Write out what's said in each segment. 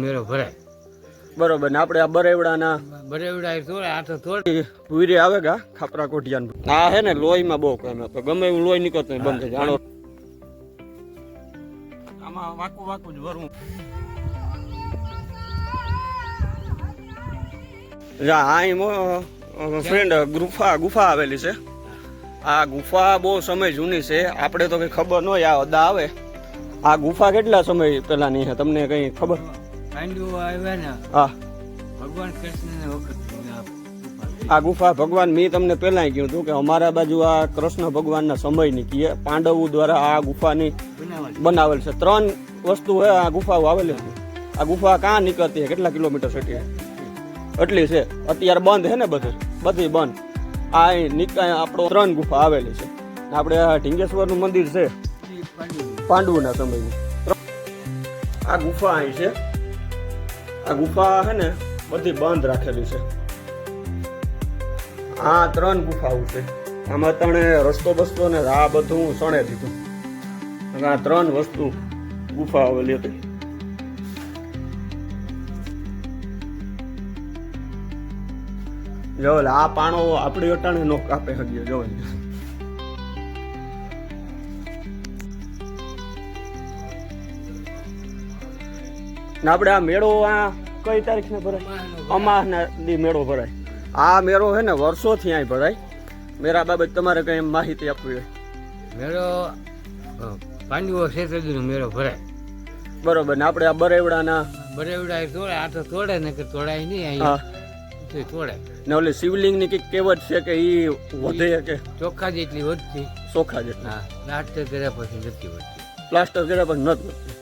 મેળો ભરાય બરોબર ને આપણે આ બરેવડાના થોડા આ તો થોડી ભૂરી આવે ગા ખાપરા કોઠિયાન આ હે ને લોહીમાં બહુ કામ તો ગમે એવું લોહી નીકળતું નહીં બંધ થઈ જાય. આમાં વાકું વાકું જ ભરવું. ફ્રેન્ડ ગુફા આવેલી છે. આ ગુફા બહુ સમય જૂની છે. આપણે તો કઈ ખબર ન હોય. આ અદા આવે આ ગુફા કેટલા સમય પહેલાની છે તમને કઈ ખબર? હા ભગવાન કૃષ્ણ આ ગુફા ભગવાન મેં તમને પહેલા કહ્યું હતું કે અમારા બાજુ આ કૃષ્ણ ભગવાનના સમયની કીએ પાંડવો દ્વારા આ ગુફાની બનાવેલ છે. 3 વસ્તુ હે આ ગુફાઓ આવેલી છે. આ ગુફા ક્યાં નીકળતી કેટલા કિલોમીટર સુધી એટલી છે. અત્યારે બંધ છે ને બધી બંધ. આ આપણો 3 ગુફા આવેલી છે. આપણે આ ઢીંગેશ્વરનું મંદિર છે પાંડવોના સમયનું. આ ગુફા અહીં છે. આ ગુફા છે ને બધી બંધ રાખેલી છે. આ 3 ગુફાઓ છે. આમાં તણે રસ્તો બસ્તો ને આ બધું સણે દીધું. આ 3 વસ્તુ ગુફા આવેલી હતી. જો આ પાણો આપણી અટાણે નો કાપે હગ્યો જો ને આપણે આ મેળો આ કઈ તારીખ ને ભરાય? અમાસના દી મેળો ભરાય. આ મેળો છે ને વર્ષોથી અહીં ભરાય. મેરા બાબત તમારે કઈ માહિતી આપવી હોય? મેળો પાંડવો ક્ષેત્રનો મેળો ભરાય બરોબર ને આપણે આ બરેવડા તોડે આ તો તોડે ને કે તોડાય નહીં અહીંયા તોડે ને ઓલી શિવલિંગ ની કઈક કહેવત છે કે ઈ વધે કે ચોખ્ખા જેટલી વધતી ચોખ્ખા જેટલી પ્લાસ્ટર કર્યા પછી નથી વધતી. પ્લાસ્ટર કર્યા પછી નથી વધતી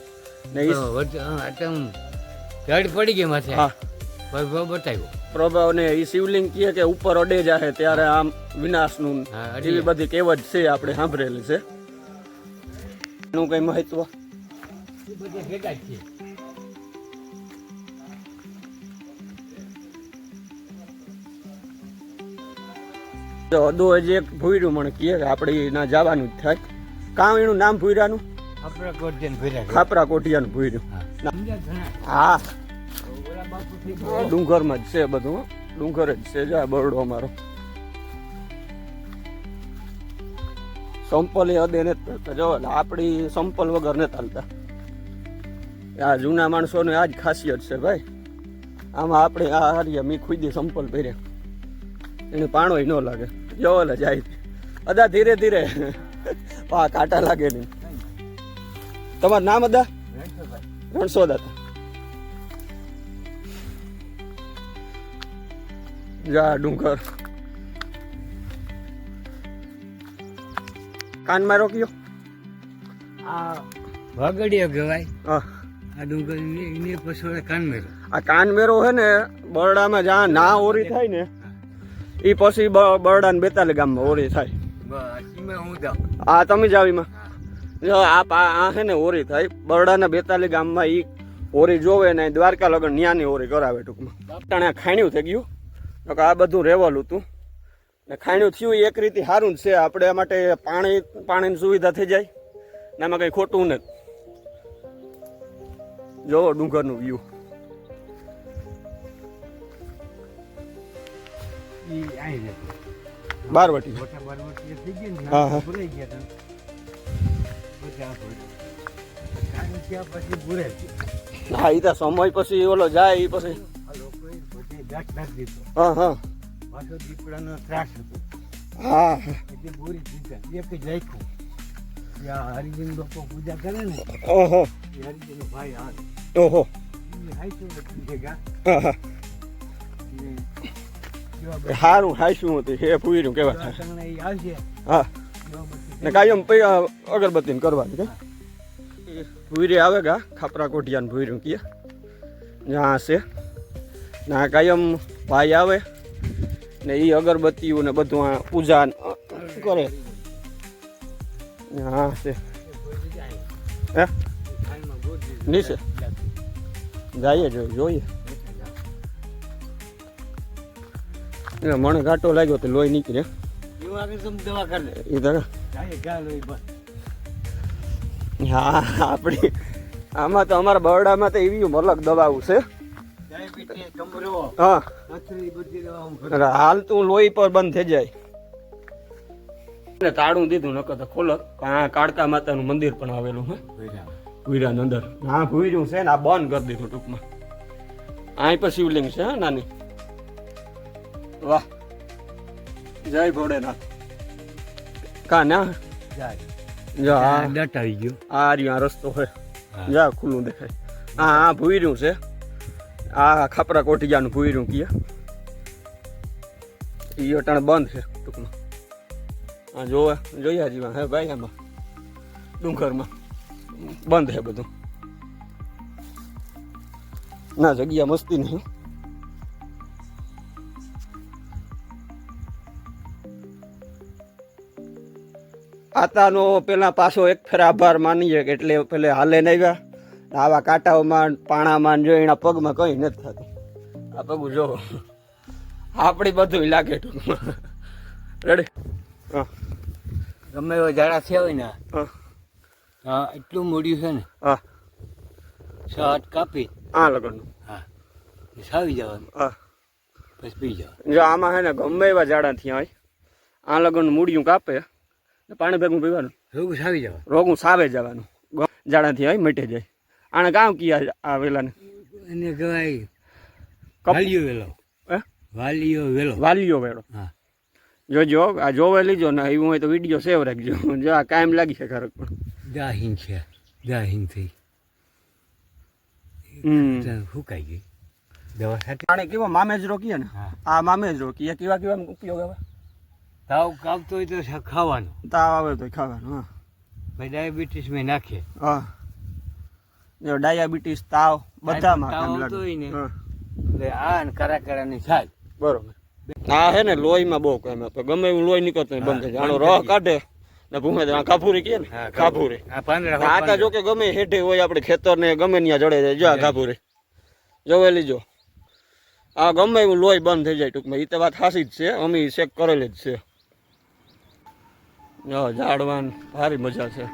ને જડ પડી ગઈ માથે. હા પ્રભાવ બતાવ્યો પ્રભાવ ને ઈ શિવલિંગ કહે કે ઉપર અડે જાય ત્યારે આમ વિનાશનું એવી બધી કહેવત છે આપણે સાંભળેલી છે. એનું કઈ મહત્વ બધા ભેગા જ છે. અદો હજી એક ભૂર્યું મને કહે કે આપણે ના જવાનું જ થાય. કામ એનું નામ ભૂર્યાનું ખાપરા કોઠિયાનું ભૂર્યું. હા ડુંગરમાં જ છે બધું. ડુંગર જ છે. જા બરડો અમારો સંપલ એ હદે નથી કરતા. જો આપણી સંપલ વગર નથી ચાલતા. આ જૂના માણસોને આ જ ખાસિયત છે ભાઈ. આમાં આપણે આ હારીએ મી ખુદી સંપલ પહેર્યા એને પાણોય ન લાગે. જો લે જાય અદા ધીરે ધીરે કાંટા લાગે નહીં. તમારું નામ અદા? રણછોડ હતા. જા ડુંગર કાનમાં રોક્યો. આ વાગડિયો કહેવાય. હા આ ડુંગર એની પછી કાનમેરો. આ કાનમેરો છે ને બરડામાં જ્યાં ના ઓરી થાય ને એ પછી બરડા ને 42 ગામમાં ઓરી થાય. આ તમે જાવ એમાં આ છે ને ઓરી થાય બરડાના 42 ગામમાં ઈ ઓરી જોવે ને દ્વારકા લગન ન્યાની ઓરી કરાવે. ટૂંકમાં ખાણ્યું થઈ ગયું. આ બધું રેવલ હતું ને ખાણ્યું થયું એક રીતે સારું જ છે. આપણે માટે પાણીની સુવિધા થઈ જાય ને એમાં કઈ ખોટું નથી. જોવો ડુંગરનું વ્યૂ. બારવટી. હા હા હા. એ તો સમય પછી ઓલો જાય એ પછી. હા હા દીપડાનો ત્રાસ હતો. હા એટલે બોરી દીધા એક જ રાખ્યું. હરિજન લોકો પૂજા કરે ને. ઓહો હરિજન ભાઈ આવે. ઓહો સારું હાઈશું હતું હે પૂર્યું કેવા આવશે. હા ને કાયમ અગરબત્તી ને કરવાની ભૂરી આવે ગા ખાપરા કોઠિયાને ભૂર્યું કીએ જ્યાં છે ના કાયમ ભાઈ આવે ને એ અગરબત્તીઓ ને બધું આ પૂજા કરે. હા છે હે નીચે જઈએ જોઈએ. મને ઘાટો લાગ્યો તો લોહી નીકળે. હા આપણી આમાં તો અમારા બરડામાં તો એવી મલક દવાઓ છે. ડાયાબિટીસ કમરો હા પથરી બધી દવા હું કરું. અરે હાલ તું લોહી પર બંધ થઈ જાય ને તાળું દીધું નકર તો ખોલત. આ કાળકા માતાનું મંદિર પણ આવેલું હે ભૂયરાની અંદર. હા ભૂયરું છે ને આ બંધ કરી દીધું ટૂંકમાં. અહીં પર શિવલિંગ છે. હા નાની વાહ જય ભોળેનાથ. કા ના જાય જા દટ આવી ગયો. આ રહ્યો આ રસ્તો હોય જા ખુલ્લું દેખાય. હા હા ભૂયરું છે. આ ખાપરા કોઠિયાનું ભૂયરું કીએ ઈ અટાણે બંધ છે ટૂંકમાં. હા જોયા જીવા હે ભાઈ આમાં ડુંગરમાં બંધ છે બધું. ના જગ્યા મસ્તી નહીં. આતાનો પેલા પાછો એક ફેર આભાર માનીએ કે એટલે પેલે હાલે નહીં આવ્યા. આવા કાંટાઓમાં પાણામાં જો એના પગમાં કઈ નથી થતું. આ પગું જો આપણી બધું લાગે ટૂંકમાં. રેડી હા ગમે એવો ઝાડા થયા હોય ને હા હા એટલું મોડ્યું છે ને હા શર્ટ કાપી આ લગનનું હા સાવી જવાનું હા પછી પી જવાનું. જો આમાં હે ને ગમે એવા ઝાડા થયા હોય આ લગનનું મૂડિયું કાપે ને પાણી ભેગું પીવાનું. રોગ સાવી જવાનું. રોગું સાવે જવાનું. ઝાડા થયા હોય મટી જાય. આને કામ કિયા આ વેલાને એને કહેવાય વાલીઓ વેલો. હે વાલીઓ વેલો. વાલીઓ વેળો. હા જોજો આ જોવે લીજો ને એવું હોય તો વિડીયો સેવ રાખજો. જો આ કાયમ લાગી છે ખરેખર પણ. દાહીન છે દાહીન થઈ હમ ફૂંકાઈ ગઈ દવા સાથે. આને કેવો મામેજરો કીએ ને હા આ મામેજરો કીએ કેવા કેવા ઉપયોગ આવે. તાવ કાપતો હોય તો ખાવાનું. તાવ આવે તો ખાવાનું. હા ભાઈ ડાયાબિટીસ મેં નાખે. હા જો ડાયાબિટીસ તાવ બધામાં તાવ કામ આવતો હોય ને. લાગે. હા એટલે આ ને કરાકરાની છાલ. બરોબર. આ હે ને લોહીમાં બહુ કામ આપે. ગમે એવું લોહી નીકળતું હોય બંધ થઈ જાય. આનો રહ કાઢે ને ભૂમે કાફુરી કહે ને કાફુરી. આ પાંદડા આ જો કે ગમે હેઠે હોય આપણે ખેતર ને ગમે ત્યાં જડે જાય. જો આ કાફુરી જોવે લીજો. આ ગમે એવું લોહી બંધ થઈ જાય ટૂંકમાં. એ તો વાત સાચી જ છે. અમે ચેક કરેલી જ છે. જો ઝાડવાન ભારી મજા છે.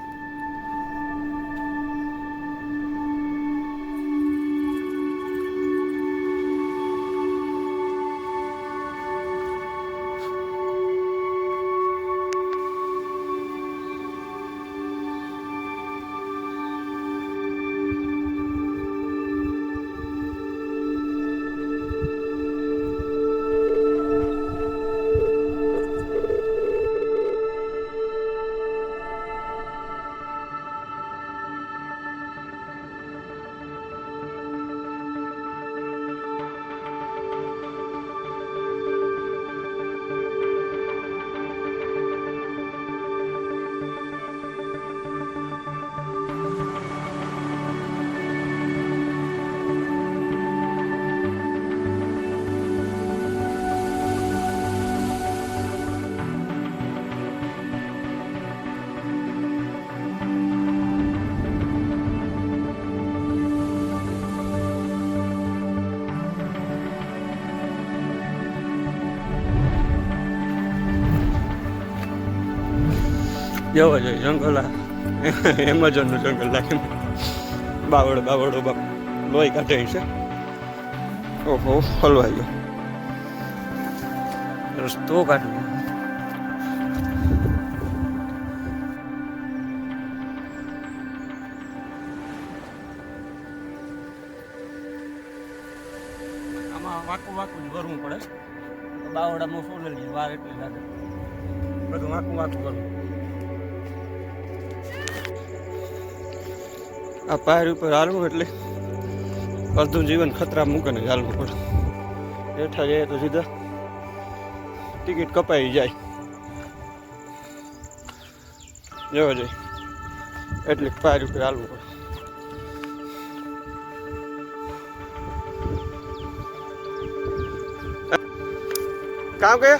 જવો જોઈએ જંગલ. એમેઝોનનું જંગલ લાગે. બાવળો બાપ લોહી કાઢે છે. ઓહો હલવાઈ ગયો રસ્તો કાઢવો. આમાં વાકું જ ભરવું પડે. બાવડામાં ફોલેલી વાર એટલી લાગે. બધું વાકું કરવું. આ પાયર ઉપર હાલવું એટલે અડધું જીવન ખતરા મૂકીને હાલવું પડે. હેઠા જઈએ તો સીધા ટિકિટ કપાઈ જાય. જવા જોઈએ એટલે પાયર ઉપર હાલવું પડે. કામ કે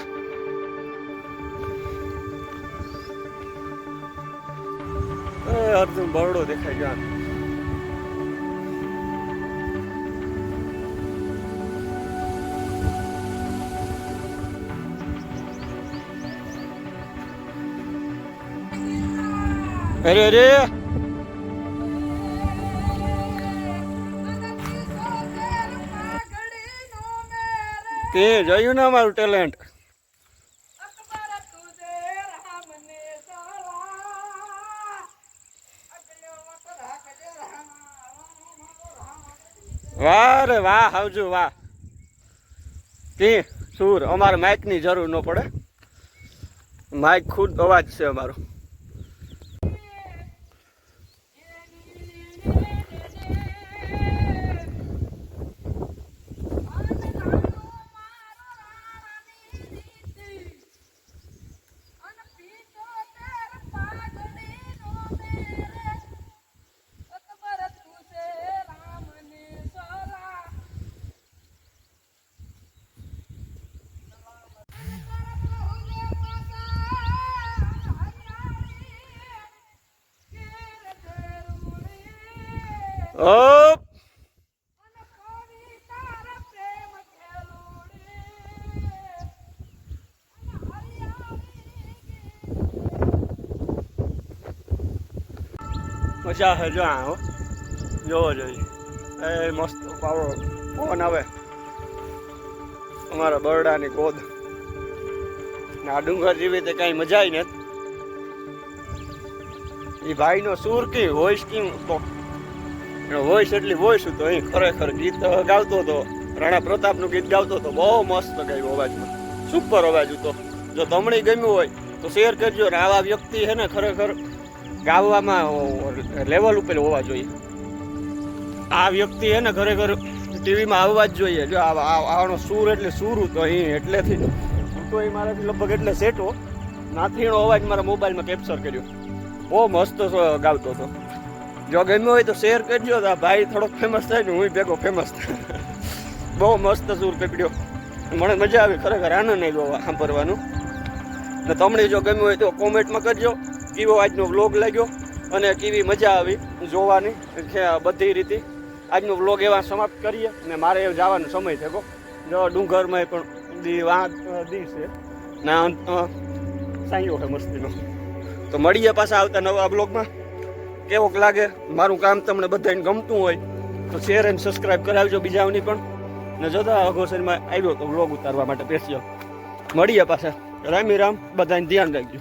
અડધું બરડો દેખાય જાય. અરે કે જોયું ને અમારું ટેલેન્ટ. વાહ રે વાહ, આવજો વાહ. કે સુર અમારે માઇક ની જરૂર ન પડે, માઇક ખુદ અવાજ છે અમારો. ઓ મજા છે જો આ હો, જોવો જોઈએ. એ મસ્ત પાવડો પવન આવે અમારા બરડાની ગોદ. આ ડુંગર જેવી તે કઈ મજા ય નથી. એ ભાઈનો સૂર કી વોઇસ કી તો વોઇસ એટલી વોઇસ હતો. એ ખરેખર ગીત ગાવતો હતો, રાણા પ્રતાપનું ગીત ગાવતો હતો. બહુ મસ્ત ગાયું અવાજમાં, સુપર અવાજ હતો. જો તમને ગમ્યું હોય તો શેર કરજો. ને આવા વ્યક્તિ છે ને ખરેખર ગાવામાં લેવલ ઉપર હોવા જોઈએ. આ વ્યક્તિ છે ને ખરેખર ટીવીમાં આવવા જ જોઈએ. જો આનો સૂર એટલે સૂર હતો અહીં એટલેથી તો એ મારાથી લગભગ એટલે સેટો નાથીનો અવાજ મારા મોબાઈલમાં કેપ્ચર કર્યો. બહુ મસ્ત ગાવતો હતો. જો ગમ્યો હોય તો શેર કરજો. તો આ ભાઈ થોડોક ફેમસ થાય ને હું ભેગો ફેમસ થાય. બહુ મસ્ત સૂર પકડ્યો. મને મજા આવી ખરેખર, આનંદ આવ્યો સાંભળવાનું. ને તમને જો ગમ્યું હોય તો કોમેન્ટમાં કરજો કેવો આજનો વ્લોગ લાગ્યો અને કેવી મજા આવી જોવાની બધી રીતે. આજનો વ્લોગ એવા સમાપ્ત કરીએ ને મારે જવાનો સમય થયો. જો ડુંગરમાં પણ દી છે ના સાંયો છે મસ્તીનો. તો મળીએ પાછા આવતા નવા બ્લોગમાં. કેવોક લાગે મારું કામ તમને બધાને ગમતું હોય તો શેર અને સબસ્ક્રાઈબ કરાવજો બીજાઓની પણ. ને જોતા અઘોસરમાં આવ્યો તો વ્લોગ ઉતારવા માટે સ્પેશિયલ. મળીએ પાછા. રામી રામ, બધાને ધ્યાન રાખજો.